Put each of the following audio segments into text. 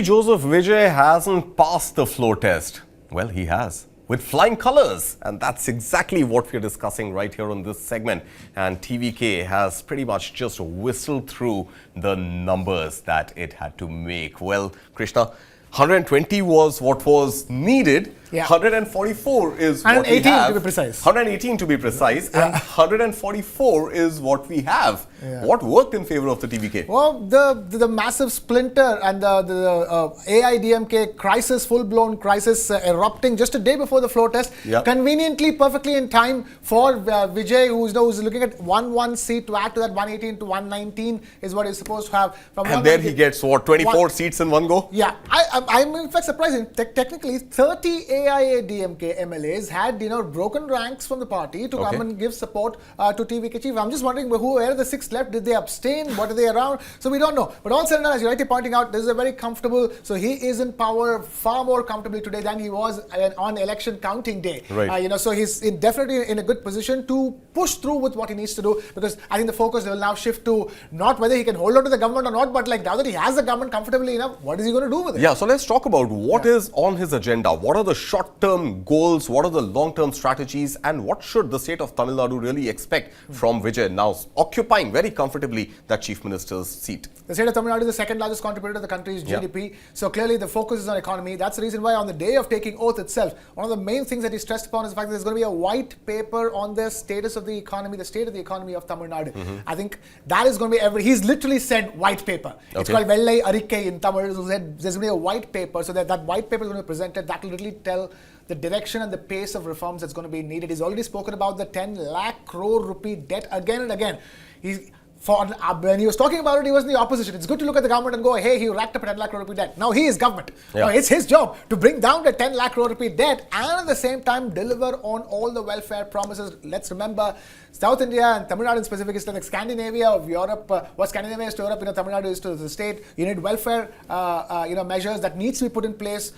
Joseph Vijay hasn't passed the floor test. Well, he has, with flying colours. And that's exactly what we're discussing right here on this segment. And TVK has pretty much just whistled through the numbers that it had to make. Well, Krishna, 120 was what was needed. Yeah. 144 is what we have. 118 to be precise. 118 to be And 144 is what we have. Yeah. What worked in favor of the TVK? Well, the massive splinter and the AIADMK crisis, full-blown crisis erupting just a day before the floor test. Yeah. Conveniently, perfectly in time for Vijay, who's looking at one seat to add to that 118 to 119 is what he's supposed to have. And then he gets what, 24 seats in one go? Yeah. I'm in fact surprising. Technically, 30 AIADMK MLAs had broken ranks from the party to come and give support to TVK chief. I'm just wondering where are the 6 left? Did they abstain? What are they around? So we don't know. But all said and done, as you're rightly pointing out, this is a very comfortable. So he is in power far more comfortably today than he was on election counting day. Right. So he's definitely in a good position to push through with what he needs to do, because I think the focus will now shift to not whether he can hold on to the government or not, but like now that he has the government comfortably enough, what is he going to do with it? Yeah. So let's talk about what is on his agenda. What are the short-term goals? What are the long-term strategies? And what should the state of Tamil Nadu really expect from Vijay, now occupying very comfortably that chief minister's seat? The state of Tamil Nadu is the second largest contributor to the country's GDP. So clearly the focus is on economy. That's the reason why on the day of taking oath itself, one of the main things that he stressed upon is the fact that there's going to be a white paper on the status of the economy, the state of the economy of Tamil Nadu. I think that is going to be he's literally said white paper. It's called Vellai Arikai in Tamil. So there's going to be a white paper. So that white paper is going to be presented. That will literally tell the direction and the pace of reforms that's going to be needed. He's already spoken about the 10 lakh crore rupee debt again and again. When he was talking about it, he was in the opposition. It's good to look at the government and go, hey, he racked up a 10 lakh crore rupee debt. Now he is government. Yeah. Now it's his job to bring down the 10 lakh crore rupee debt and at the same time deliver on all the welfare promises. Let's remember, South India and Tamil Nadu in specific is like Scandinavia of Europe. What Scandinavia is to Europe, Tamil Nadu is to the state. You need welfare, measures that needs to be put in place,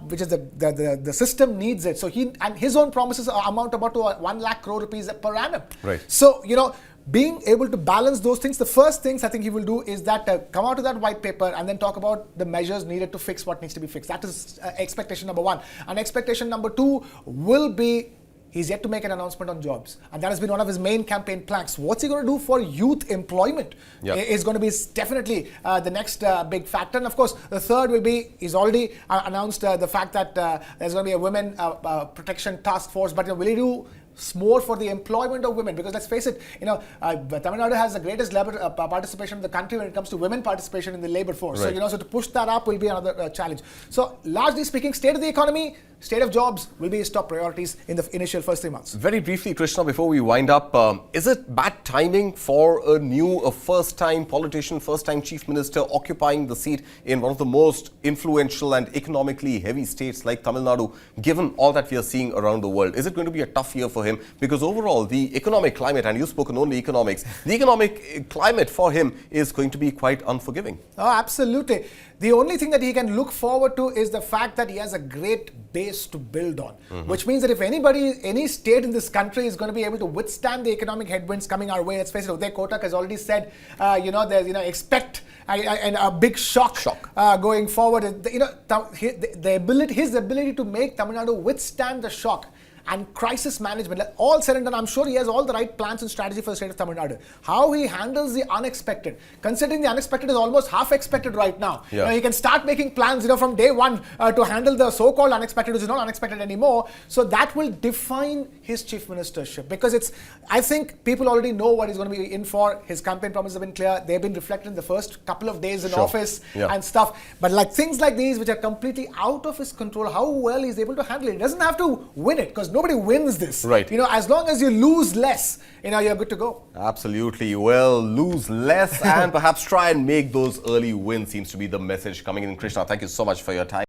which is the system needs it. So his own promises amount about to 1 lakh crore rupees per annum. Right. So, being able to balance those things, the first things I think he will do is that come out of that white paper and then talk about the measures needed to fix what needs to be fixed. That is expectation number 1. And expectation number 2 will be, he's yet to make an announcement on jobs. And that has been one of his main campaign planks. What's he going to do for youth employment is going to be definitely the next big factor. And of course, the third will be, he's already announced the fact that there's going to be a women protection task force. But will he do more for the employment of women? Because let's face it, Tamil Nadu has the greatest labor participation in the country when it comes to women participation in the labor force. Right. So, so to push that up will be another challenge. So, largely speaking, state of the economy, state of jobs will be his top priorities in the initial first 3 months. Very briefly, Krishna, before we wind up, is it bad timing for a first-time politician, first-time chief minister occupying the seat in one of the most influential and economically heavy states like Tamil Nadu, given all that we are seeing around the world? Is it going to be a tough year for him? Because overall, the economic climate, and you've spoken only economics, the economic climate for him is going to be quite unforgiving. Oh, absolutely. The only thing that he can look forward to is the fact that he has a great base to build on, which means that if any state in this country is going to be able to withstand the economic headwinds coming our way, let's face it, Uday Kotak has already said, expect a big shock. Going forward. His ability to make Tamil Nadu withstand the shock and crisis management, all said and done, I'm sure he has all the right plans and strategy for the state of Tamil Nadu. How he handles the unexpected, considering the unexpected is almost half expected right now. Yeah. He can start making plans, from day one to handle the so-called unexpected, which is not unexpected anymore. So that will define his chief ministership, because I think people already know what he's going to be in for. His campaign promises have been clear. They've been reflected in the first couple of days in office and stuff. But things like these, which are completely out of his control, how well he's able to handle it. He doesn't have to win it, because nobody wins this. Right. As long as you lose less, you're good to go. Absolutely. Well, lose less and perhaps try and make those early wins seems to be the message coming in. Krishna, thank you so much for your time.